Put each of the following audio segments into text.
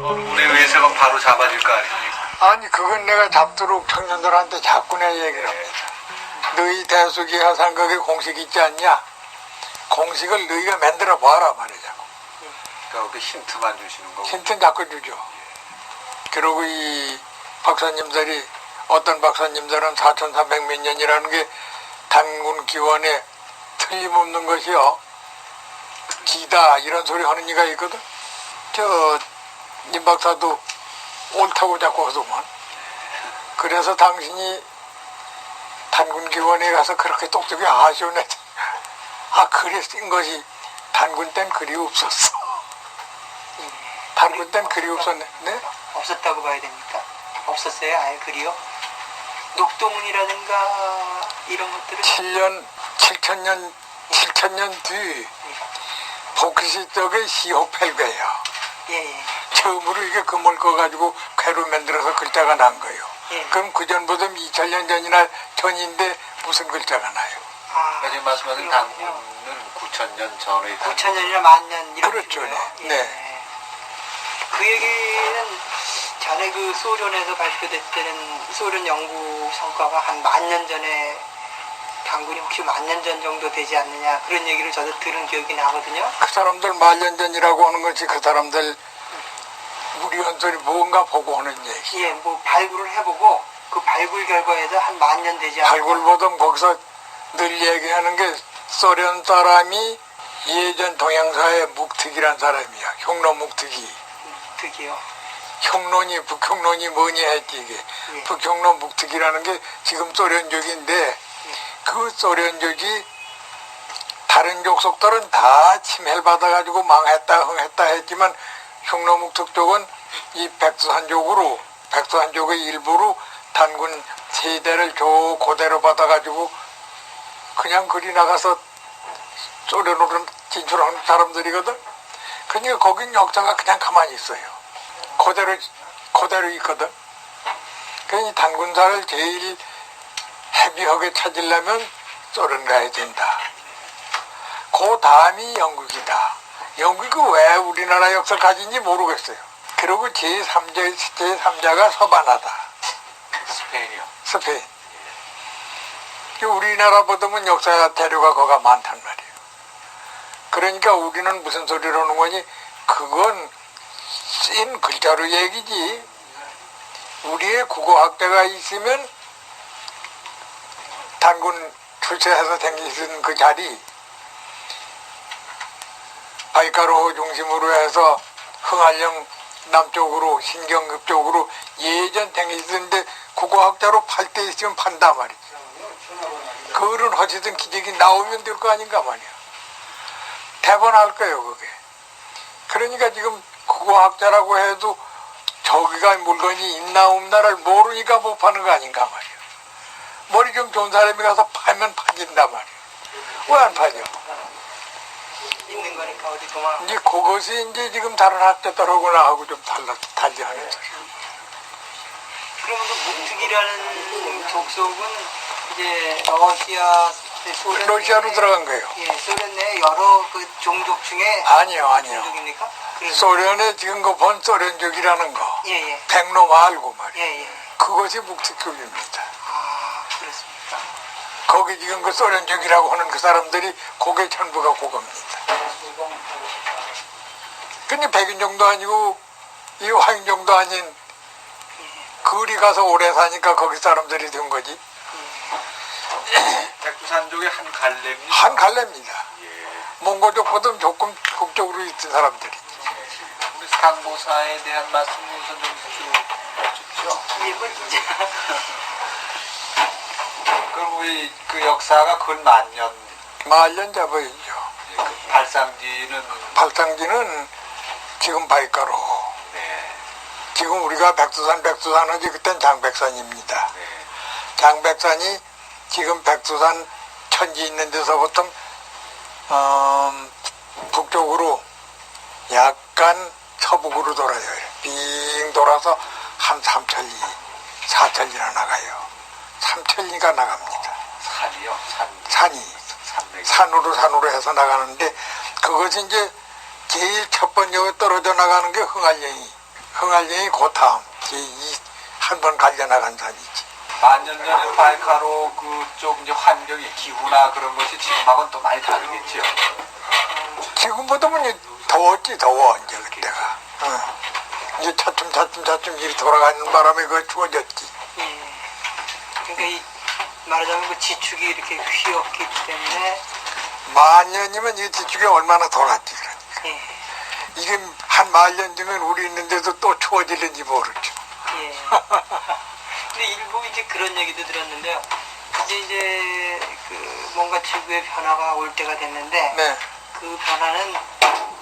운에 의해서는 바로 잡아줄 거 아닙니까? 아니 그건 내가 잡도록 청년들한테 자꾸 내 얘기를 합니다. 너희 대수기 하상극에 공식 있지 않냐? 공식을 너희가 만들어 봐라 말이자고. 그러니까 그 힌트만 주시는 거고. 힌트는 자꾸 주죠. 그리고 이 박사님들이 어떤 박사님들은 4300몇 년이라는 게 단군 기원에 틀림없는 것이요. 기다 이런 소리 하는 이가 있거든. 임 박사도 옳다고 자꾸 하더만. 그래서 당신이 단군 기원에 가서 그렇게 똑똑히 아시오네. 아 그래 쓴 것이 단군 땐 그리 없었어. 단군 땐 그리 없었네. 네? 없었다고 봐야 됩니까? 없었어요? 아예 그리요? 녹도문이라든가 이런 것들은 7천년 뒤 복시 쪽의 시호펠괴예요. 예. 처음으로 이게 금을 꺼가지고 괴로 만들어서 글자가 난 거예요. 예. 그럼 그 전보다 2000년 전이나 전인데 무슨 글자가 나요? 아, 지금 말씀하신 단군은 9000년 전의 9천년이나 만년 이런 그렇죠. 식으로요? 네. 예. 그 얘기는 전에 그 소련에서 발표됐다는 소련 연구 성과가 한 10,000년 전에 단군이 혹시 10,000년 전 정도 되지 않느냐 그런 얘기를 저도 들은 기억이 나거든요. 그 사람들 말년 전이라고 하는 것이 그 사람들 우리 연설이 뭔가 보고 하는 얘기. 예, 뭐 발굴을 해보고 그 발굴 결과에서 한 10,000년 되지 않느냐. 발굴보다 거기서 늘 얘기하는 게 소련 사람이 예전 동양사의 묵특이란 사람이야. 흉노 묵특이. 득이요. 흉노니 북흉노니 뭐니 했지 이게. 예. 북흉노 묵특이라는 게 지금 소련족인데 그 소련족이 다른 족속들은 다 침해를 받아가지고 망했다 흥했다 했지만 흉노묵특 쪽은 이 백두산족의 일부로 단군 세대를 그대로 받아가지고 그냥 그리 나가서 소련으로 진출하는 사람들이거든. 그러니까 거긴 역사가 그냥 가만히 있어요. 그대로 있거든. 그러니 단군사를 제일 헤비하게 찾으려면 소련 가야 된다. 그 다음이 영국이다. 영국이 왜 우리나라 역사를 가진지 모르겠어요. 그리고 제3자가 서바나다. 스페인이요. 스페인. 우리나라보다는 역사 대류가 거가 많단 말이에요. 그러니까 우리는 무슨 소리를 하는 거니? 그건 쓴 글자로 얘기지. 우리의 국어학대가 있으면 단군 출세해서 생기신 그 자리 바이카로 중심으로 해서 흥할령 남쪽으로 신경급 쪽으로 예전 생기시는데 국어학자로 팔 때 있으면 판다 말이지. 그런 어쨌든 기적이 나오면 될 거 아닌가 말이야. 대번할 거예요 그게. 그러니까 지금 국어학자라고 해도 저기가 물건이 있나 없나를 모르니까 못 파는 거 아닌가 말이야. 머리 좀 좋은 사람이 가서 파면 파진단 말이야. 왜 안 파죠? 있는 거니까 어디 도망. 이제 그것이 이제 지금 다른 학자들하고 나하고 좀 달리하는 소리. 그러면 그 묵특이라는 족속은 이제 러시아, 소련 러시아로 내- 들어간 거예요. 예, 소련 내 여러 그 종족 중에 아니요. 종족입니까? 그래서 소련에 지금 그 본소련족이라는 거. 예. 백로 말고 말이야. 예. 그것이 묵특족입니다. 아, 그렇습니까? 거기 지금 그 소련족이라고 하는 그 사람들이 그게 전부가 그겁니다. 근데 백인종도 아니고 이 화인종도 아닌 그리 가서 오래 사니까 거기 사람들이 된 거지. 백두산족의 한 갈래입니다. 한 갈래입니다. 예. 몽골족보다 조금 북쪽으로 있던 사람들이. 우리 상보사에 대한 말씀 우선 좀 해주십시오. 예, 뭐 진짜. 그럼 우리 그 역사가 근 만년, 말년 잡아야죠. 그 발상지는 발상지는 지금 바이카로. 네. 지금 우리가 백두산 하지 그땐 장백산입니다. 네. 장백산이 지금 백두산 천지 있는 데서부터 북쪽으로 약간 서북으로 돌아요. 빙 돌아서 한 3천리, 4천리나 나가요. 3천리가 나갑니다. 산이요. 산이. 산맥. 산으로 해서 나가는데 그것이 이제 제일 첫 번째 떨어져 나가는 게 흥할령이 흥할령이 그 다음 한 번 갈려나간 산이지. 만년 전에 바이카로 그쪽 이제 환경이 기후나 그런 것이 지금하고는 또 많이 다르겠지요. 지금보다는 더웠지 더워 이제 그때가. 이제 차츰 일이 돌아가는 바람에 그 추워졌지. 예. 그러니까 이 말하자면 그 지축이 이렇게 휘었기 때문에 만년이면 이 지축이 얼마나 돌았지 그러니까. 예. 이게 한 만년 뒤면 우리 있는데도 또 추워질는지 모르죠. 예. 근데 일부 이제 그런 얘기도 들었는데요. 이제 그 뭔가 지구의 변화가 올 때가 됐는데 네. 그 변화는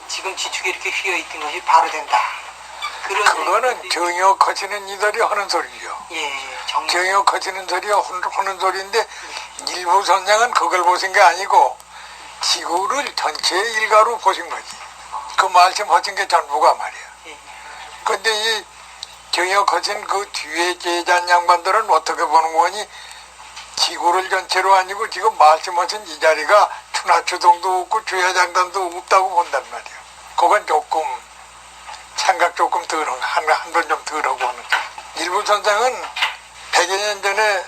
지금 지축이 이렇게 휘어 있던 것이 바로 된다. 그런 그거는 얘기들이- 정역 거치는 이들이 하는 소리죠. 예. 정역 거치는 소리가 하는 소리인데 일부 선장은 그걸 보신 게 아니고 지구를 전체 일가로 보신 거지. 그 말씀하신 게 전부가 말이야. 예. 근데 이 정역 거친 그 뒤에 제자한 양반들은 어떻게 보는 거니? 지구를 전체로 아니고 지금 말씀하신 이 자리가 추나추동도 없고 주야장단도 없다고 본단 말이야. 그건 조금 생각 조금 덜 한 번 좀 덜 하고 하는. 일부 선생은 100여 년 전에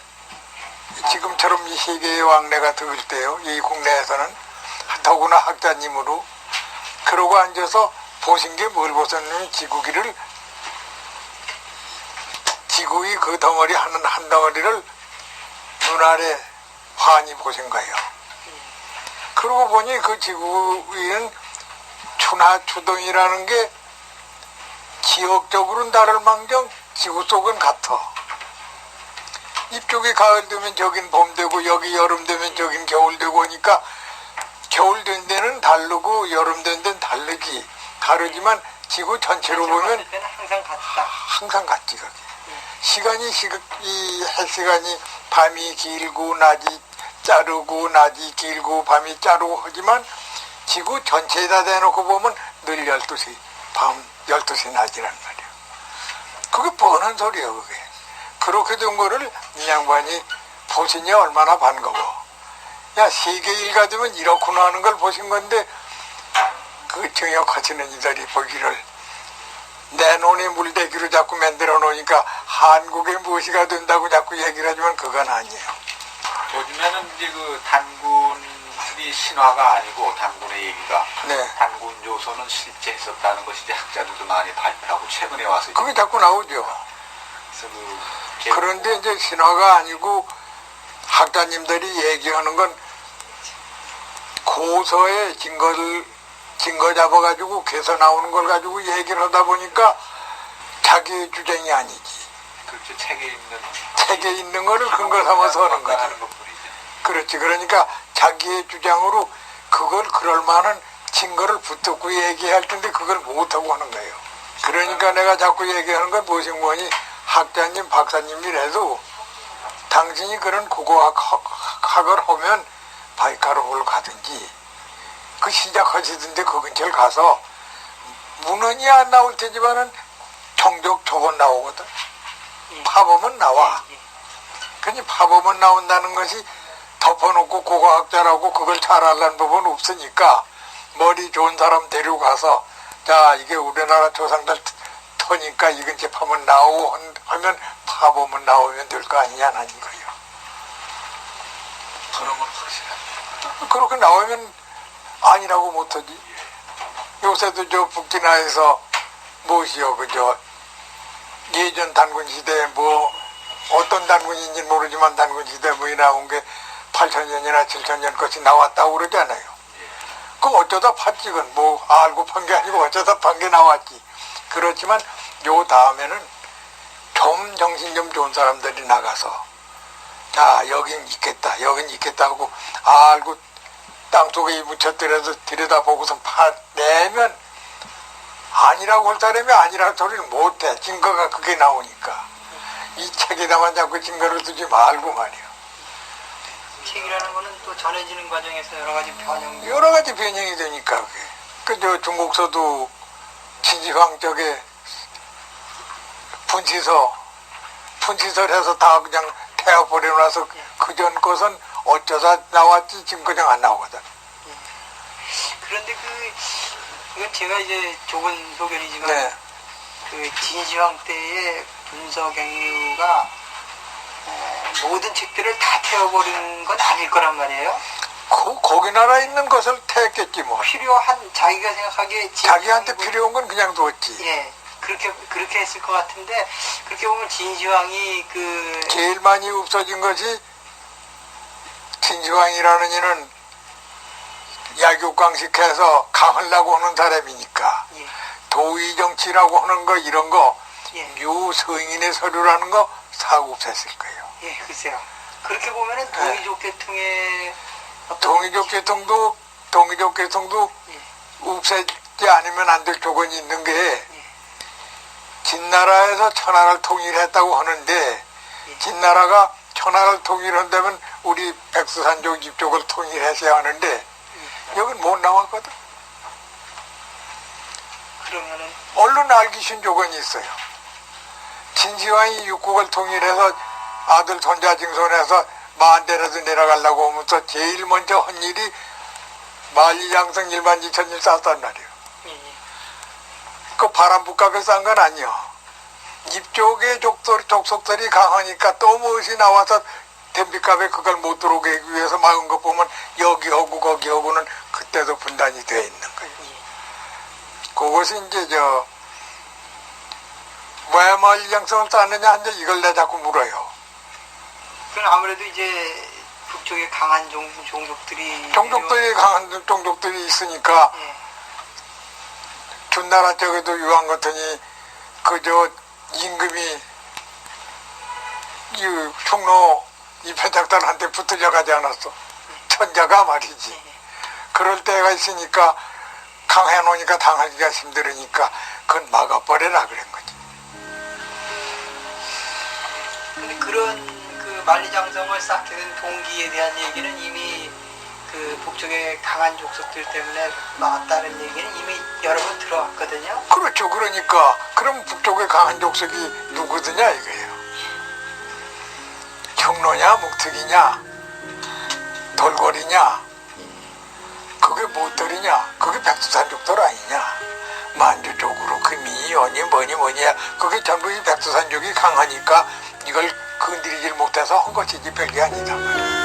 지금처럼 이 세계의 왕래가 들 때요. 이 국내에서는 더구나 학자님으로 그러고 앉아서 보신 게 뭘 보셨냐면 지구의 그 덩어리 한 덩어리를 눈 아래 환히 보신 거예요. 그러고 보니 그 지구에는 추나추동이라는 게 지역적으로는 다를 망정 지구 속은 같아. 이쪽이 가을 되면 저긴 봄 되고 여기 여름 되면 저긴 겨울 되고 하니까 겨울 된 데는 다르고 여름 된 데는 다르지. 다르지만 지구 전체로 보면 때는 항상 같다. 항상 같지 그게. 시간이 이 할 시간이 밤이 길고 낮이 자르고 낮이 길고 밤이 자르고 하지만 지구 전체에다 대놓고 보면 늘 12시 밤 12시 낮이란 말이야. 그게 뻔한 소리야 그게. 그렇게 된 거를 이 양반이 보시니 얼마나 반가워. 야 세계 일가 되면 이렇구나 하는 걸 보신 건데 그 정역하시는 이들이 보기를 내 논의 물대기로 자꾸 만들어 놓으니까 한국에 무엇이가 된다고 자꾸 얘기를 하지만 그건 아니에요. 요즘에는 이제 그 단군이 신화가 아니고 단군의 얘기가 네. 단군 요소는 실제 있었다는 것이 이제 학자들도 많이 발표하고 최근에 와서 이제 그게 자꾸 나오죠. 그래서 그런데 이제 신화가 아니고 학자님들이 얘기하는 건 고서에 증거 잡아가지고 개서 나오는 걸 가지고 얘기를 하다 보니까 자기의 주장이 아니지. 그렇죠. 책에 있는 거를 근거 삼아서 하는 거지. 것뿐이죠. 그렇지. 그러니까 자기의 주장으로 그걸 그럴 만한 증거를 붙잡고 얘기할 텐데 그걸 못하고 하는 거예요. 그러니까 내가 자꾸 얘기하는 건 무슨 거니 학자님 박사님이라도 당신이 그런 국어학을 하면 바이카로를 가든지 그 시작하시던데 그 근처를 가서 문헌이 안 나올 테지만은 종종 저건 나오거든. 파보면 나와. 그니 파보면 나온다는 것이 덮어놓고 국어학자라고 그걸 잘 알라는 법은 없으니까 머리 좋은 사람 데려가서 자 이게 우리나라 조상들 터니까 이 근처 파면 나오고 하면 파보면 나오면 될 거 아니냐 하는 거예요. 그런 건 확실하죠. 그렇게 나오면 아니라고 못하지. 요새도 저 북진화에서 무엇이요 그저 예전 단군 시대에 뭐 어떤 단군인지 모르지만 단군 시대 뭐이 나온 게 8,000년이나 7,000년 것이 나왔다고 그러잖아요. 그럼 어쩌다 팠지. 그건 뭐 알고 판 게 아니고 어쩌다 판 게 나왔지. 그렇지만 요 다음에는 좀 정신 좀 좋은 사람들이 나가서 자 여긴 있겠다 여긴 있겠다 하고 알고 땅속에 묻혀들여서 들여다보고서 파내면 아니라고 할 사람이 아니라는 소리를 못해. 증거가 그게 나오니까. 이 책에다만 자꾸 증거를 두지 말고 말이야. 책이라는 거는 또 전해지는 과정에서 여러 가지 변형. 여러 가지 변형이 되니까 그게. 그저 중국서도 진시황 쪽에 분치설 해서 다 그냥 태워버려놔서 그 전 것은 어쩌다 나왔지 지금 그냥 안 나오거든. 그런데 이건 제가 이제 좁은 소견이지만 네. 그 진시황 때의 문서경유가 모든 책들을 다 태워버리는 건 아닐 거란 말이에요. 거기 나라에 있는 것을 태웠겠지 뭐. 필요한 자기가 생각하기에 자기한테 필요한 건 그냥 뒀지. 예, 그렇게 했을 것 같은데 그렇게 보면 진시황이 제일 많이 없어진 것이 진시황이라는 이는 약육강식해서 강하려고 하는 사람이니까 예, 도의정치라고 하는 거 이런 거 예, 유서인의 서류라는 거 사고 없었을 거예요. 예, 글쎄요. 그렇게 보면은 동이족 계통의 동이족 계통도 예, 없애지 않으면 안 될 조건이 있는 게 예, 진나라에서 천하를 통일했다고 하는데 진나라가 천하를 통일한다면 우리 백두산족 이쪽을 통일했어야 하는데 여긴 못 나왔거든. 그러면은 얼른 알기 쉬운 조건이 있어요. 진시황이 육국을 통일해서 아들 손자 징손해서 만대라도 내려가려고 하면서 제일 먼저 한 일이 만리장성 일만지천일 쌌단 말이에요. 예, 예, 그 바람부값에 싼 건 아니요. 이쪽의 족속들이 강하니까 또 무엇이 나와서 댐비값에 그걸 못 들어오게 하기 위해서 막은 거 보면 여기하고 거기하고는 그때도 분단이 되어 있는 거예요. 그것이 이제 왜 만리장성을 쌌느냐 하는데 이걸 내 자꾸 물어요. 그건 아무래도 이제 북쪽에 강한 종족들이 강한 종족들이 있으니까 예, 준나라 쪽에도 유한 같으니 그저 임금이 이 충노 이편작단한테 붙들려 가지 않았어. 천자가 말이지. 예, 그럴 때가 있으니까 강해놓으니까 당하기가 힘들으니까 그건 막아버려라 그런 거지. 근데 그런 그 만리장성을 쌓게 된 동기에 대한 얘기는 이미 그 북쪽의 강한 족속들 때문에 나왔다는 얘기는 이미 여러 번 들어왔거든요. 그렇죠. 그러니까 그럼 북쪽의 강한 족속이 누구드냐 이거예요. 청로냐 묵특이냐 돌고리냐 그게 무엇들이냐 그게 백두산족들 아니냐. 만주 쪽으로 금이 연이 뭐니야 그게 전부 이 백두산족이 강하니까 이걸 건드리질 못해서 한 것이지 별게 아니다 말이야.